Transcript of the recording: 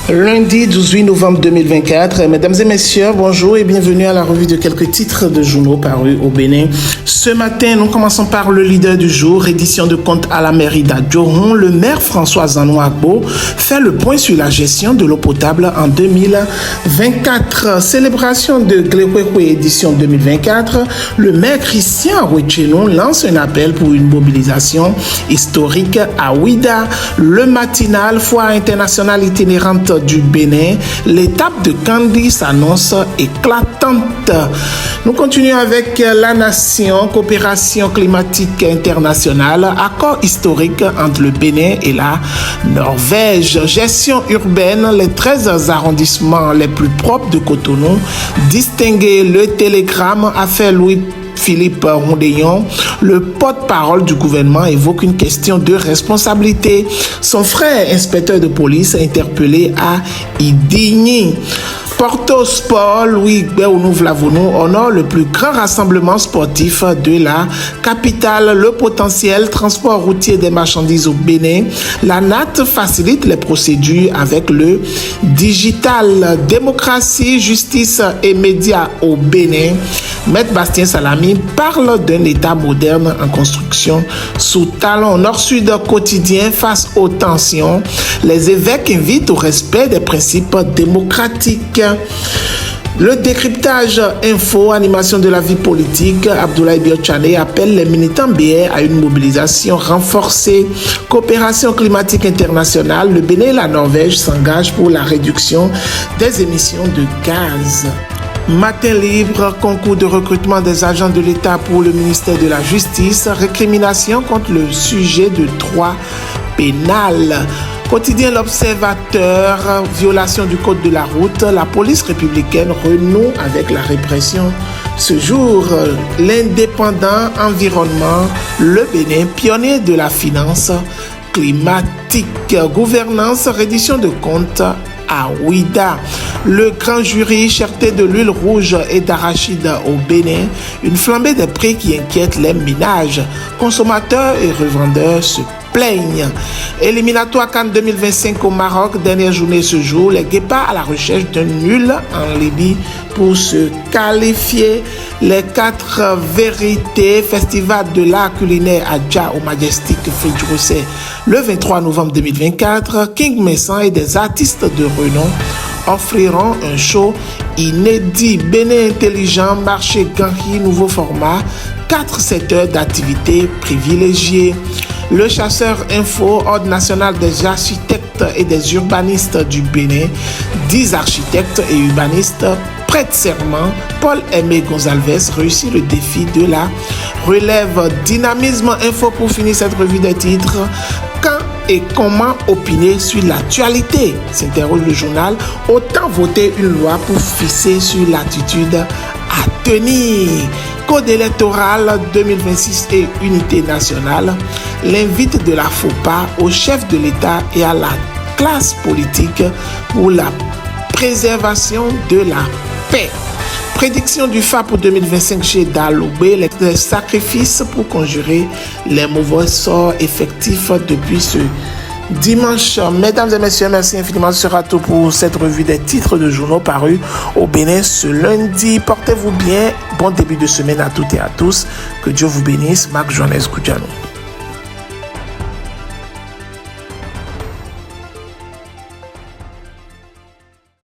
Lundi 18 novembre 2024. Mesdames et messieurs, bonjour et bienvenue à la revue de quelques titres de journaux parus au Bénin. Ce matin, nous commençons par le leader du jour, reddition de comptes à la mairie d'Adjoron. Le maire François Zanou-Agbo fait le point sur la gestion de l'eau potable en 2024. Célébration de Glekwekwe édition 2024. Le maire Christian Ouechenou lance un appel pour une mobilisation historique à Ouida. Le matinal, foire internationale itinérante du Bénin, l'étape de Kandi s'annonce éclatante. Nous continuons avec la nation, coopération climatique internationale, accord historique entre le Bénin et la Norvège, gestion urbaine, les 13 arrondissements les plus propres de Cotonou, distinguer le télégramme, affaire Louis-Philippe Rondéillon, le porte-parole du gouvernement évoque une question de responsabilité. Son frère, inspecteur de police, interpellé à Idigny. Porto Sport, Louis Béounou Vlavonou honore le plus grand rassemblement sportif de la capitale. Le potentiel transport routier des marchandises au Bénin. La NAT facilite les procédures avec le digital. Démocratie, justice et médias au Bénin. Maître Bastien Salami parle d'un État moderne en construction sous talon. Nord-Sud quotidien face aux tensions. Les évêques invitent au respect des principes démocratiques. Le décryptage info, animation de la vie politique, Abdoulaye Biochane appelle les militants BR à une mobilisation renforcée. Coopération climatique internationale, le Bénin et la Norvège s'engagent pour la réduction des émissions de gaz. Matin libre, concours de recrutement des agents de l'État pour le ministère de la Justice, récrimination contre le sujet de droit pénal. Quotidien L'Observateur, violation du code de la route, la police républicaine renoue avec la répression. Ce jour, l'indépendant environnement, le Bénin, pionnier de la finance climatique, gouvernance, reddition de comptes à Ouida. Le grand jury, cherté de l'huile rouge et d'arachide au Bénin, une flambée des prix qui inquiète les ménages. Consommateurs et revendeurs se plaignent. Éliminatoire CAN 2025 au Maroc, dernière journée ce jour, les Guépards à la recherche d'un nul en Libye pour se qualifier. Les 4 vérités, festival de l'art culinaire à Dja au Majestic Fridjousset le 23 novembre 2024. King Messan et des artistes de renom offriront un show inédit. Bénin intelligent, marché Ganhi, nouveau format, 4 secteurs d'activité privilégiés. Le chasseur info, Ordre national des architectes et des urbanistes du Bénin, 10 architectes et urbanistes prêtent serment. Paul-Aimé Gonzalez réussit le défi de la relève. Dynamisme info pour finir cette revue des titres. Quand et comment opiner sur l'actualité, s'interroge le journal. Autant voter une loi pour fixer sur l'attitude à tenir. Code électoral 2026 et unité nationale. L'invite de la FOPA au chef de l'État et à la classe politique pour la préservation de la paix. Prédiction du FA pour 2025 chez Daloubé, les sacrifices pour conjurer les mauvais sorts effectifs depuis ce dimanche. Mesdames et messieurs, merci infiniment. Ce sera tout pour cette revue des titres de journaux parus au Bénin ce lundi. Portez-vous bien. Bon début de semaine à toutes et à tous. Que Dieu vous bénisse. Marc Joannès Koudjanou.